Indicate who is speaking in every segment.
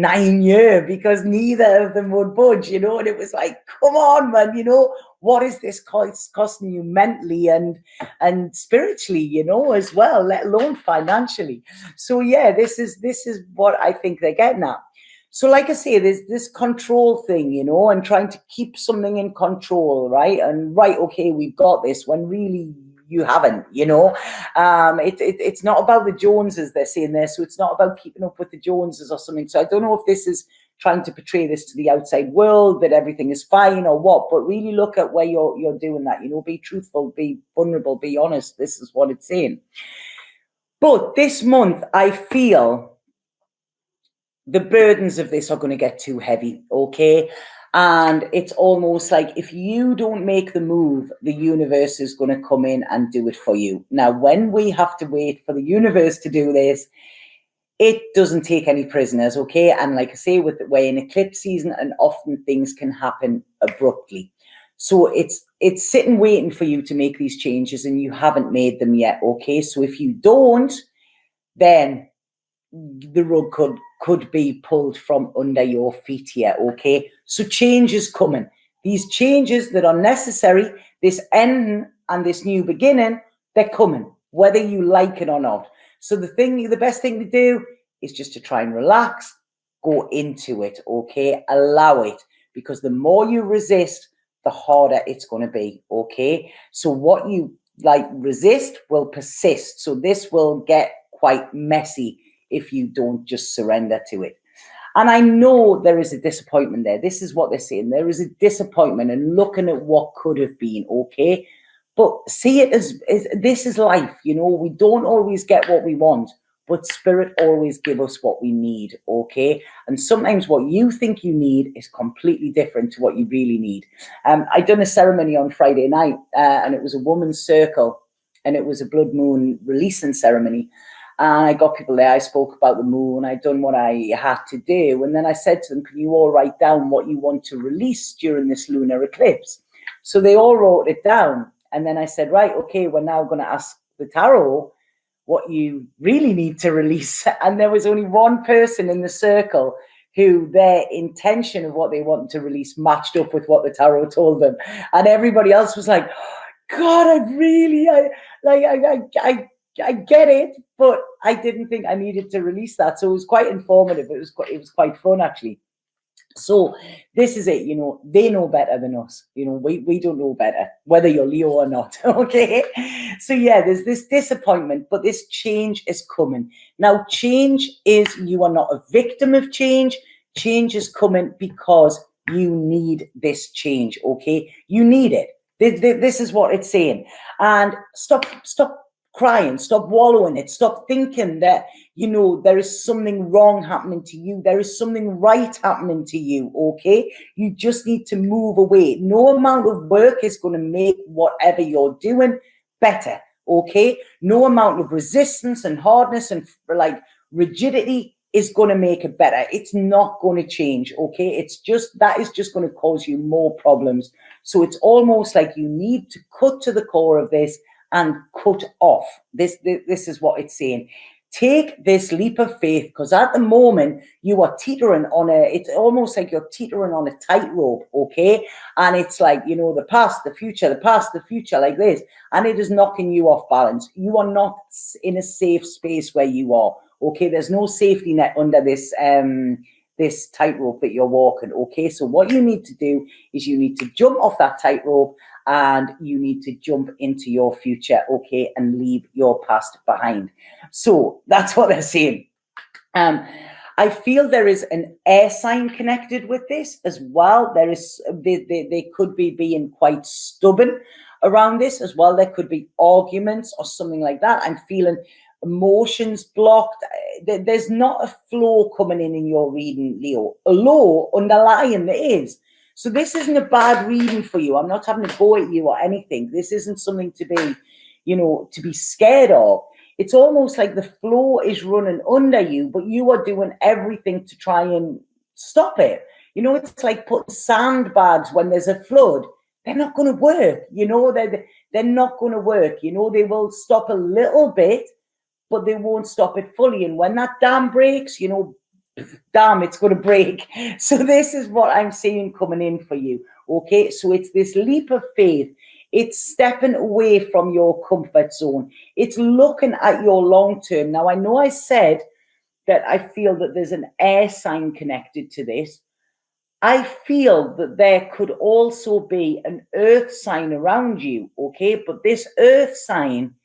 Speaker 1: 9 years because neither of them would budge, you know, and it was like, come on, man, you know, what is this costing you mentally and spiritually, you know, as well, let alone financially. So yeah, this is what I think they're getting at. So like I say, there's this control thing, you know, and trying to keep something in control, right? And right, okay, we've got this, when really you haven't, you know. It's not about the Joneses, they're saying there, so it's not about keeping up with the Joneses or something. So I don't know if this is trying to portray this to the outside world, that everything is fine or what, but really look at where you're doing that, you know, be truthful, be vulnerable, be honest. This is what it's saying. But this month, I feel the burdens of this are going to get too heavy, okay? And it's almost like if you don't make the move, the universe is going to come in and do it for you. Now, when we have to wait for the universe to do this, it doesn't take any prisoners, okay? And like I say, we're in eclipse season, and often things can happen abruptly. So it's sitting waiting for you to make these changes, and you haven't made them yet, okay? So if you don't, then the rug could be pulled from under your feet here, okay? So change is coming. These changes that are necessary, this ending and this new beginning, they're coming, whether you like it or not. So the best thing to do is just to try and relax, go into it, okay? Allow it, because the more you resist, the harder it's going to be, okay? So what you resist will persist. So this will get quite messy if you don't just surrender to it. And I know there is a disappointment there. This is what they're saying. There is a disappointment and looking at what could have been, okay? But see it as this is life, you know. We don't always get what we want, but spirit always give us what we need, okay? And sometimes what you think you need is completely different to what you really need. I done a ceremony on Friday night, and it was a woman's circle, and it was a blood moon releasing ceremony. And I got people there. I spoke about the moon. I'd done what I had to do. And then I said to them, can you all write down what you want to release during this lunar eclipse? So they all wrote it down. And then I said, right, okay, we're now going to ask the tarot what you really need to release. And there was only one person in the circle who their intention of what they wanted to release matched up with what the tarot told them. And everybody else was like, God, I get it, but I didn't think I needed to release that. So it was quite informative. It was quite fun, actually. So this is it, you know, they know better than us. You know, we don't know better, whether you're Leo or not, okay? So yeah, there's this disappointment, but this change is coming. Now, change is, you are not a victim of change. Change is coming because you need this change, okay? You need it. This is what it's saying. And stop crying, stop wallowing it, stop thinking that, you know, there is something wrong happening to you. There is something right happening to you, okay? You just need to move away. No amount of work is going to make whatever you're doing better, okay? No amount of resistance and hardness and rigidity is going to make it better. It's not going to change, okay? That is just going to cause you more problems. So it's almost like you need to cut to the core of this and cut off. This is what it's saying. Take this leap of faith, because at the moment you are teetering on it's almost like you're teetering on a tightrope, okay? And it's like, you know, the past, the future, like this, and it is knocking you off balance. You are not in a safe space where you are, okay? There's no safety net under this this tightrope that you're walking, okay? So what you need to do is you need to jump off that tightrope, and you need to jump into your future, okay, and leave your past behind. So that's what they're saying. I feel there is an air sign connected with this as well. There is, they could be being quite stubborn around this as well. There could be arguments or something like that. I'm feeling emotions blocked. There's not a flow coming in your reading, Leo. A low underlying there is. So this isn't a bad reading for you. I'm not having to go at you or anything. This isn't something to be, you know, to be scared of. It's almost like the flow is running under you, but you are doing everything to try and stop it. You know, it's like putting sandbags when there's a flood. They're not going to work. You know, they're not going to work. You know, they will stop a little bit, but they won't stop it fully. And when that dam breaks, you know, damn, it's going to break. So this is what I'm seeing coming in for you. Okay, so it's this leap of faith. It's stepping away from your comfort zone. It's looking at your long term. Now, I know I said that I feel that there's an air sign connected to this. I feel that there could also be an earth sign around you, okay? But this earth sign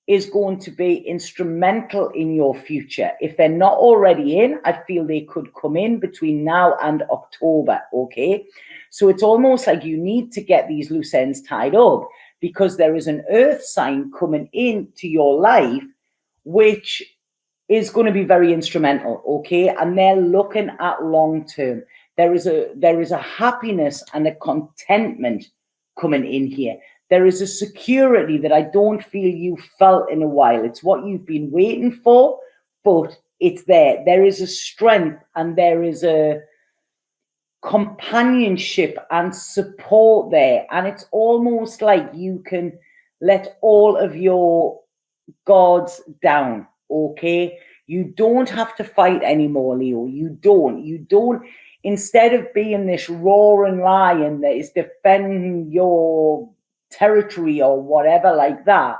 Speaker 1: is going to be instrumental in your future. If they're not already in, I feel they could come in between now and October, okay? So it's almost like you need to get these loose ends tied up, because there is an earth sign coming into your life, which is going to be very instrumental, okay? And they're looking at long term. There is a happiness and a contentment coming in here. There is a security that I don't feel you felt in a while. It's what you've been waiting for, but it's there. There is a strength and there is a companionship and support there. And it's almost like you can let all of your guards down, okay? You don't have to fight anymore, Leo. You don't. Instead of being this roaring lion that is defending your territory or whatever like that,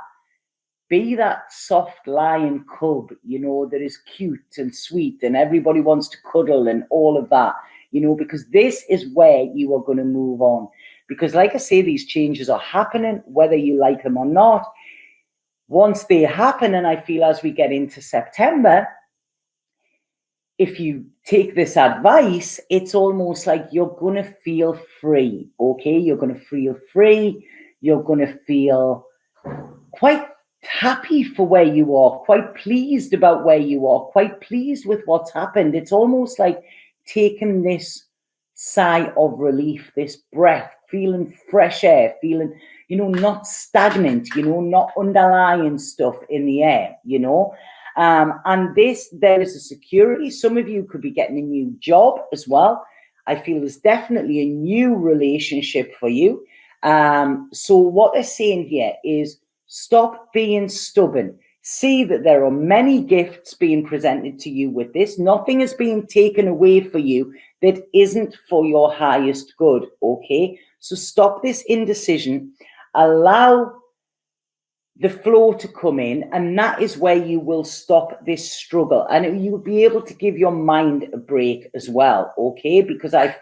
Speaker 1: be that soft lion cub, you know, that is cute and sweet and everybody wants to cuddle and all of that, you know, because this is where you are going to move on. Because like I say, these changes are happening, whether you like them or not. Once they happen, and I feel as we get into September, if you take this advice, it's almost like you're going to feel free, okay? You're going to feel free. You're going to feel quite happy for where you are, quite pleased about where you are, quite pleased with what's happened. It's almost like taking this sigh of relief, this breath, feeling fresh air, feeling, you know, not stagnant, you know, not underlying stuff in the air, you know. And there is a security. Some of you could be getting a new job as well. I feel there's definitely a new relationship for you. So what they're saying here is stop being stubborn. See that there are many gifts being presented to you with this. Nothing is being taken away for you that isn't for your highest good, okay? So stop this indecision. Allow the flow to come in, and that is where you will stop this struggle, and you'll be able to give your mind a break as well, okay? Because I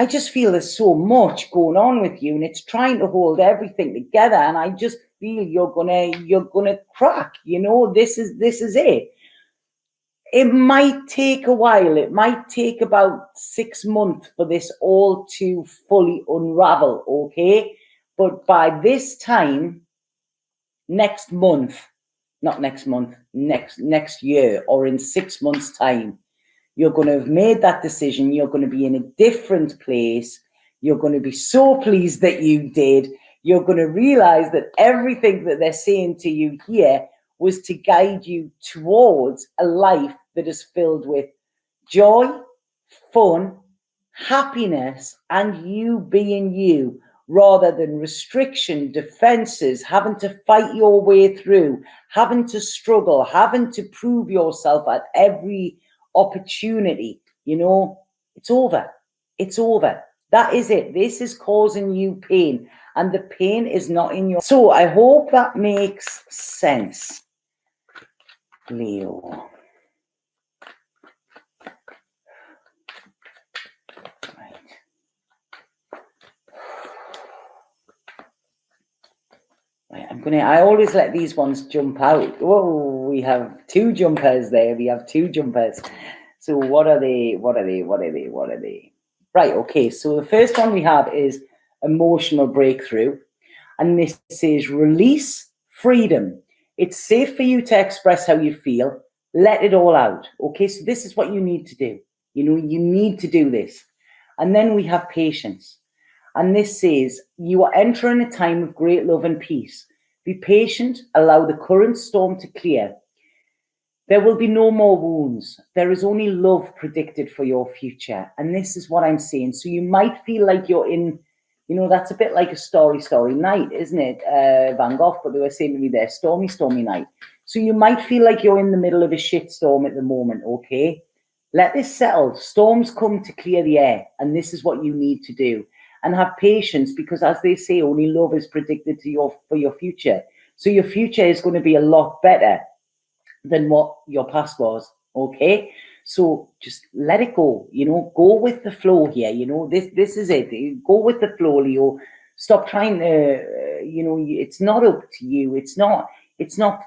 Speaker 1: just feel there's so much going on with you, and it's trying to hold everything together, and I just feel you're gonna crack, you know. This is it. It might take a while. It might take about 6 months for this all to fully unravel, okay? But by this time next year, or in 6 months' time, you're going to have made that decision. You're going to be in a different place. You're going to be so pleased that you did. You're going to realize that everything that they're saying to you here was to guide you towards a life that is filled with joy, fun, happiness, and you being you, rather than restriction, defenses, having to fight your way through, having to struggle, having to prove yourself at every opportunity. You know, it's over. It's over. That is it. This is causing you pain, and the pain is not in your... So I hope that makes sense, Leo. I always let these ones jump out. Whoa, we have 2 jumpers there. We have 2 jumpers. So what are they? Right, okay. So the first one we have is emotional breakthrough. And this is release, freedom. It's safe for you to express how you feel. Let it all out. Okay, so this is what you need to do. You know, you need to do this. And then we have patience. And this says, you are entering a time of great love and peace. Be patient, allow the current storm to clear. There will be no more wounds. There is only love predicted for your future. And this is what I'm saying. So you might feel like you're in, you know, that's a bit like a starry night, isn't it? Van Gogh, but they were saying to me there, stormy night. So you might feel like you're in the middle of a shitstorm at the moment, okay? Let this settle. Storms come to clear the air, and this is what you need to do. And have patience, because as they say, only love is predicted for your future. So your future is going to be a lot better than what your past was. Okay, so just let it go. Go with the flow here. This is it. Go with the flow, Leo. Stop trying to. It's not up to you. It's not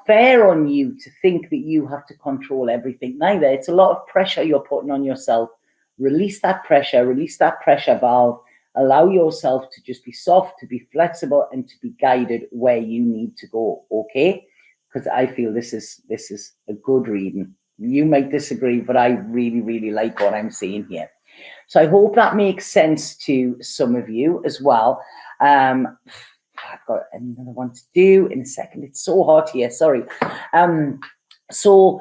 Speaker 1: fair on you to think that you have to control everything. Neither. It's a lot of pressure you're putting on yourself. Release that pressure. Release that pressure valve. Allow yourself to just be soft, to be flexible, and to be guided where you need to go. Okay. Because I feel this is a good reading. You might disagree, but I really, really like what I'm seeing here. So I hope that makes sense to some of you as well. I've got another one to do in a second. It's so hot here. Sorry. So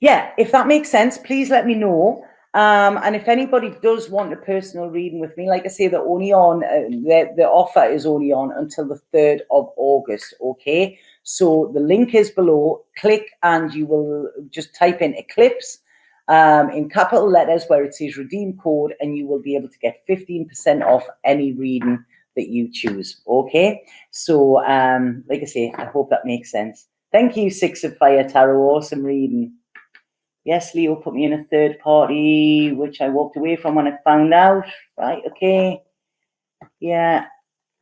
Speaker 1: yeah, if that makes sense, please let me know. And if anybody does want a personal reading with me, like I say, they're only on the offer is only on until the 3rd of August. Okay. So the link is below. Click and you will just type in Eclipse in capital letters where it says redeem code, and you will be able to get 15% off any reading that you choose. Okay. So like I say, I hope that makes sense. Thank you, Six of Fire Tarot. Awesome reading. Yes, Leo put me in a third party, which I walked away from when I found out. Right. Okay. Yeah.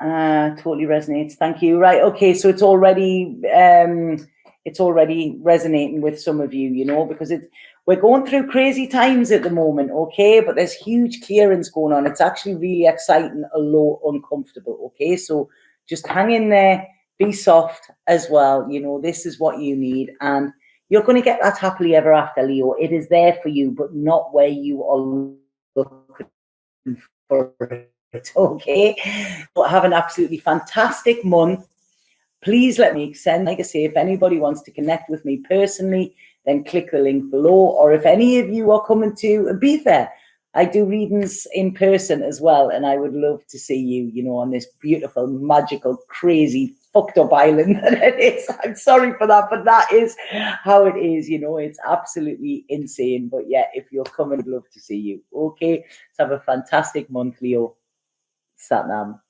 Speaker 1: Totally resonates. Thank you. Right. Okay. So it's already resonating with some of you, because we're going through crazy times at the moment. Okay. But there's huge clearance going on. It's actually really exciting, although uncomfortable. Okay. So just hang in there, be soft as well. This is what you need. And you're going to get that happily ever after, Leo. It is there for you, but not where you are looking for it. Okay, so have an absolutely fantastic month. Please let me send, like I say, if anybody wants to connect with me personally, then click the link below. Or if any of you are coming to Ibiza, I do readings in person as well, and I would love to see you, on this beautiful, magical, crazy, fucked up island that it is. I'm sorry for that, but that is how it is. It's absolutely insane. But yeah, if you're coming, I'd love to see you. Okay, so have a fantastic month, Leo. Satnam.